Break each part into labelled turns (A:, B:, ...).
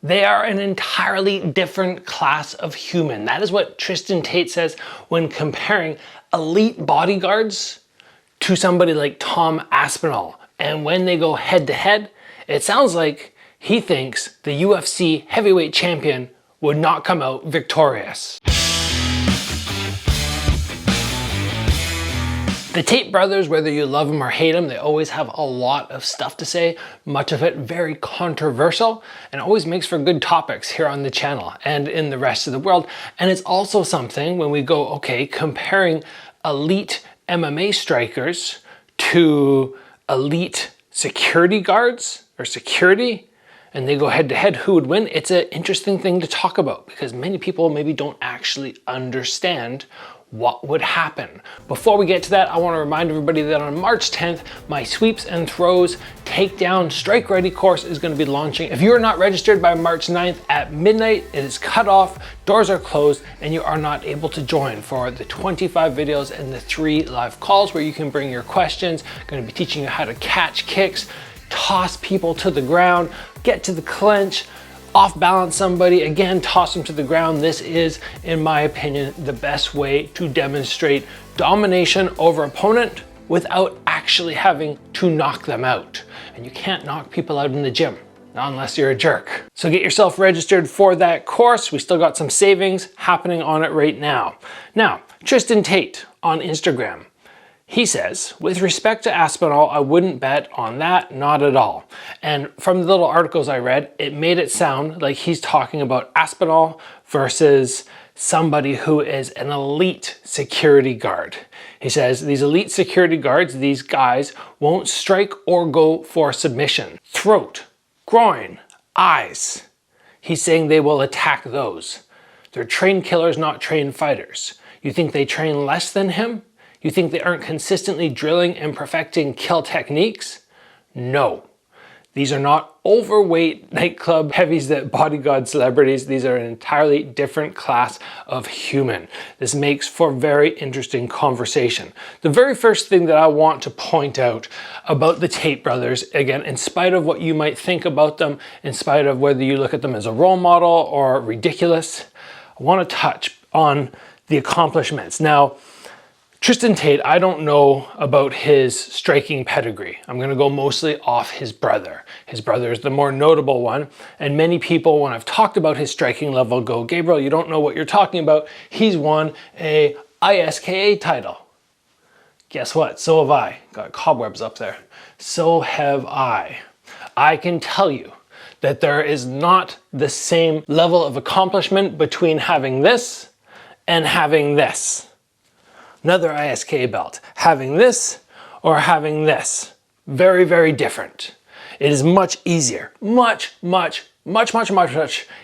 A: They are an entirely different class of human. That is what Tristan Tate says when comparing elite bodyguards to somebody like Tom Aspinall. And when they go head to head, it sounds like he thinks the UFC heavyweight champion would not come out victorious. The Tate brothers, whether you love them or hate them, they always have a lot of stuff to say, much of it very controversial, and always makes for good topics here on the channel and in the rest of the world. And it's also something when we go, okay, comparing elite MMA strikers to elite security guards or security, and they go head to head, who would win? It's an interesting thing to talk about because many people maybe don't actually understand what would happen. Before we get to that, I want to remind everybody that on March 10th, my Sweeps and Throws Takedown Strike Ready course is going to be launching. If you are not registered by March 9th at midnight, it is cut off, doors are closed, and you are not able to join for the 25 videos and the 3 live calls where you can bring your questions. I'm going to be teaching you how to catch kicks, toss people to the ground, get to the clinch, off balance somebody, again, toss them to the ground. This is, in my opinion, the best way to demonstrate domination over opponent without actually having to knock them out. And you can't knock people out in the gym, not unless you're a jerk. So get yourself registered for that course. We still got some savings happening on it right now. Now, Tristan Tate on Instagram. He says, with respect to Aspinall, I wouldn't bet on that, not at all. And from the little articles I read, it made it sound like he's talking about Aspinall versus somebody who is an elite security guard. He says, these elite security guards, these guys won't strike or go for submission. Throat, groin, eyes. He's saying they will attack those. They're trained killers, not trained fighters. You think they train less than him? You think they aren't consistently drilling and perfecting kill techniques? No. These are not overweight nightclub heavies that bodyguard celebrities. These are an entirely different class of human. This makes for very interesting conversation. The very first thing that I want to point out about the Tate brothers, again, in spite of what you might think about them, in spite of whether you look at them as a role model or ridiculous, I want to touch on the accomplishments. Now, Tristan Tate, I don't know about his striking pedigree. I'm going to go mostly off his brother. His brother is the more notable one, and many people, when I've talked about his striking level, go, Gabriel, you don't know what you're talking about. He's won a ISKA title. Guess what? So have I. Got cobwebs up there. So have I. I can tell you that there is not the same level of accomplishment between having this and having this. Another ISKA belt. Having this or having this. Very, very different. It is much easier, much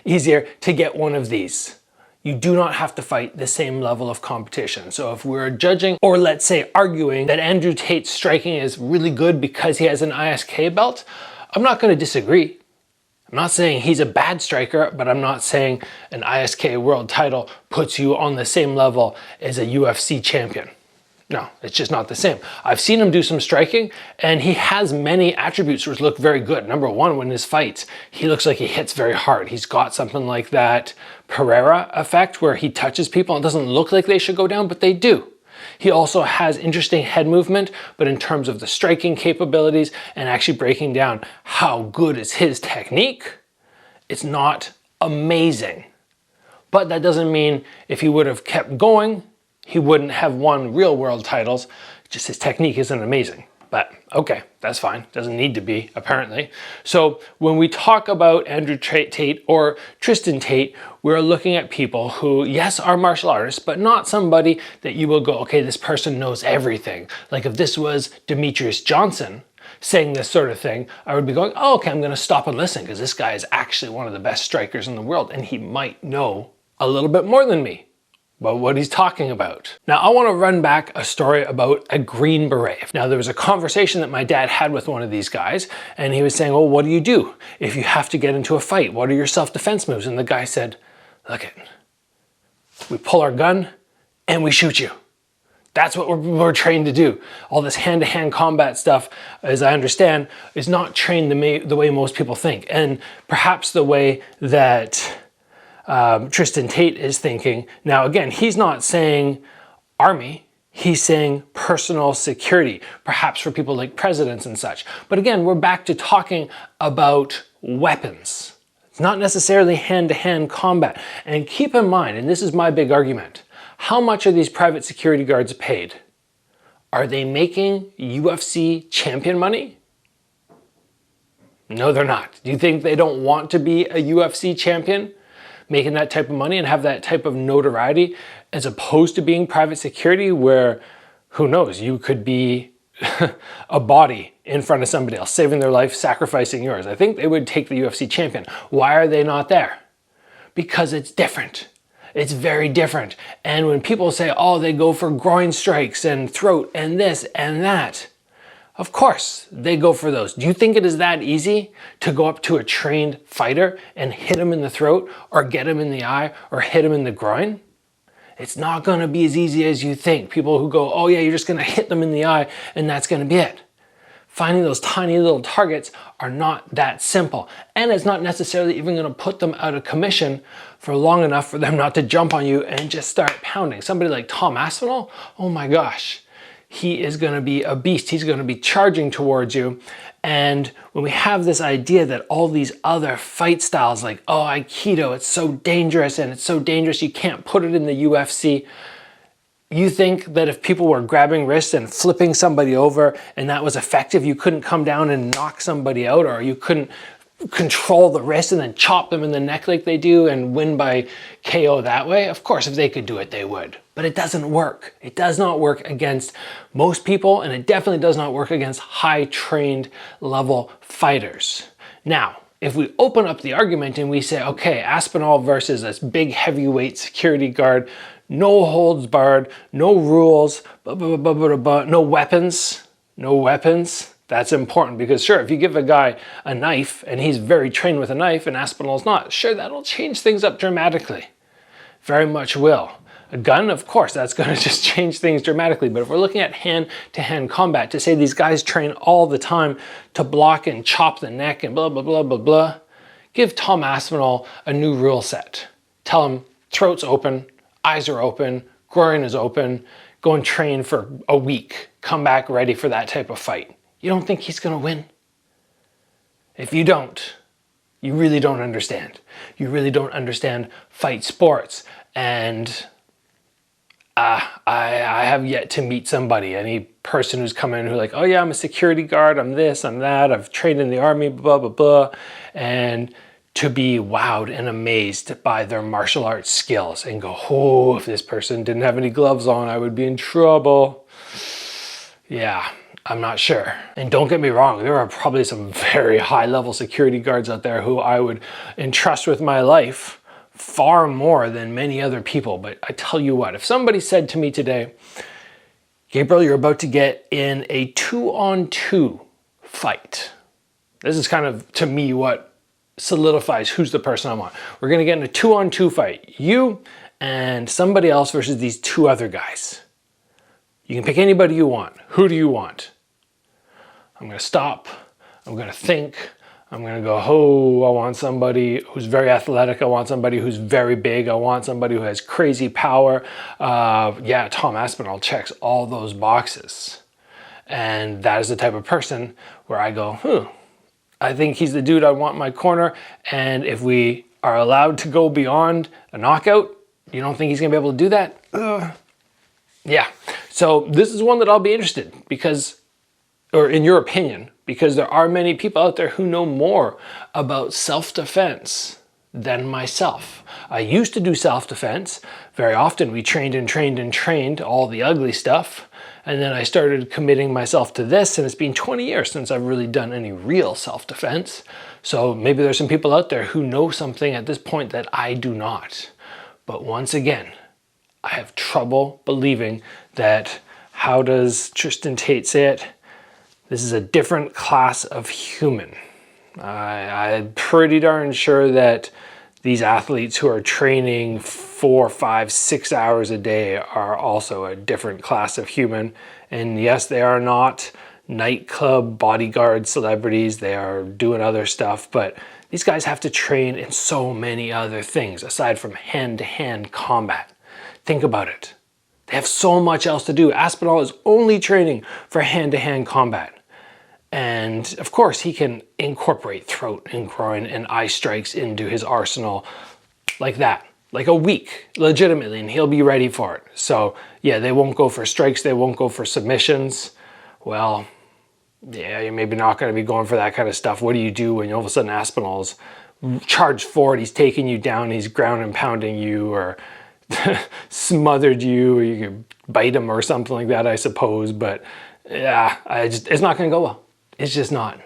A: easier to get one of these. You do not have to fight the same level of competition. So if we're judging, or let's say arguing, that Andrew Tate's striking is really good because he has an ISKA belt, I'm not going to disagree. I'm not saying he's a bad striker, but I'm not saying an ISKA world title puts you on the same level as a UFC champion. No, it's just not the same. I've seen him do some striking, and he has many attributes which look very good. Number one, when his fights, he looks like he hits very hard. He's got something like that Pereira effect where he touches people and it doesn't look like they should go down, but they do. He also has interesting head movement, but in terms of the striking capabilities and actually breaking down how good is his technique, it's not amazing. But that doesn't mean if he would have kept going, he wouldn't have won real world titles. Just his technique isn't amazing. But okay, that's fine. Doesn't need to be, apparently. So when we talk about Andrew Tate or Tristan Tate, we're looking at people who, yes, are martial artists, but not somebody that you will go, okay, this person knows everything. Like if this was Demetrius Johnson saying this sort of thing, I would be going, oh, okay, I'm going to stop and listen because this guy is actually one of the best strikers in the world and he might know a little bit more than me about what he's talking about. Now, I want to run back a story about a Green Beret. Now, there was a conversation that my dad had with one of these guys, and he was saying, well, what do you do if you have to get into a fight? What are your self-defense moves? And the guy said, look it, we pull our gun and we shoot you. That's what we're trained to do. All this hand-to-hand combat stuff, as I understand, is not trained the way most people think. And perhaps the way that Tristan Tate is thinking. Now, again, he's not saying army. He's saying personal security, perhaps for people like presidents and such. But again, we're back to talking about weapons. It's not necessarily hand-to-hand combat. And keep in mind, and this is my big argument, how much are these private security guards paid? Are they making UFC champion money? No, they're not. Do you think they don't want to be a UFC champion, making that type of money and have that type of notoriety, as opposed to being private security where, who knows, you could be a body in front of somebody else, saving their life, sacrificing yours? I think they would take the UFC champion. Why are they not there? Because it's different. It's very different. And when people say, oh, they go for groin strikes and throat and this and that, of course they go for those. Do you think it is that easy to go up to a trained fighter and hit him in the throat or get him in the eye or hit him in the groin? It's not going to be as easy as you think. People who go, oh yeah, you're just going to hit them in the eye and that's going to be it. Finding those tiny little targets are not that simple. And it's not necessarily even going to put them out of commission for long enough for them not to jump on you and just start pounding. Somebody like Tom Aspinall, oh my gosh, he is going to be a beast. He's going to be charging towards you. And when we have this idea that all these other fight styles like, oh, Aikido, it's so dangerous and it's so dangerous you can't put it in the UFC. You think that if people were grabbing wrists and flipping somebody over and that was effective, you couldn't come down and knock somebody out, or you couldn't control the wrist and then chop them in the neck like they do and win by KO that way? Of course, if they could do it, they would. But it doesn't work. It does not work against most people, and it definitely does not work against high trained level fighters. Now, if we open up the argument and we say, okay, Aspinall versus this big heavyweight security guard, no holds barred, no rules, no weapons, That's important because sure, if you give a guy a knife and he's very trained with a knife and Aspinall's not, sure, that'll change things up dramatically. Very much will. A gun, of course, that's going to just change things dramatically. But if we're looking at hand-to-hand combat, to say these guys train all the time to block and chop the neck and blah, blah, blah, blah, blah, give Tom Aspinall a new rule set. Tell him throat's open, eyes are open, groin is open, go and train for a week, come back ready for that type of fight. You don't think he's going to win? If you don't, you really don't understand. You really don't understand fight sports. And I have yet to meet somebody, any person who's come in who's like, oh yeah, I'm a security guard, I'm this, I'm that, I've trained in the army, blah, blah, blah. And to be wowed and amazed by their martial arts skills and go, oh, if this person didn't have any gloves on, I would be in trouble. Yeah, I'm not sure. And don't get me wrong, there are probably some very high level security guards out there who I would entrust with my life far more than many other people. But I tell you what, if somebody said to me today, Gabriel, you're about to get in a 2-on-2 fight. This is kind of, to me, what solidifies who's the person I want. We're gonna get in a 2-on-2 fight. You and somebody else versus these two other guys. You can pick anybody you want. Who do you want? I'm gonna stop, I'm gonna think, I'm gonna go, oh, I want somebody who's very athletic, I want somebody who's very big, I want somebody who has crazy power. Yeah, Tom Aspinall checks all those boxes. And that is the type of person where I go, I think he's the dude I want in my corner. And if we are allowed to go beyond a knockout, you don't think he's gonna be able to do that? Yeah, so this is one that I'll be interested because, or in your opinion, because there are many people out there who know more about self-defense than myself. I used to do self-defense. Very often we trained and trained and trained all the ugly stuff. And then I started committing myself to this, and it's been 20 years since I've really done any real self-defense. So maybe there's some people out there who know something at this point that I do not. But once again, I have trouble believing that, how does Tristan Tate say it? This is a different class of human. I'm pretty darn sure that these athletes who are training 4, 5, 6 hours a day are also a different class of human. And yes, they are not nightclub bodyguard celebrities. They are doing other stuff, but these guys have to train in so many other things aside from hand-to-hand combat. Think about it. They have so much else to do. Aspinall is only training for hand-to-hand combat. And of course, he can incorporate throat and groin and eye strikes into his arsenal like that, like a week, legitimately, and he'll be ready for it. So yeah, they won't go for strikes, they won't go for submissions. Well, yeah, you're maybe not going to be going for that kind of stuff. What do you do when all of a sudden Aspinall's charged forward, he's taking you down, he's ground and pounding you, or smothered you, or you could bite him or something like that, I suppose. But yeah, it's not going to go well. It's just not.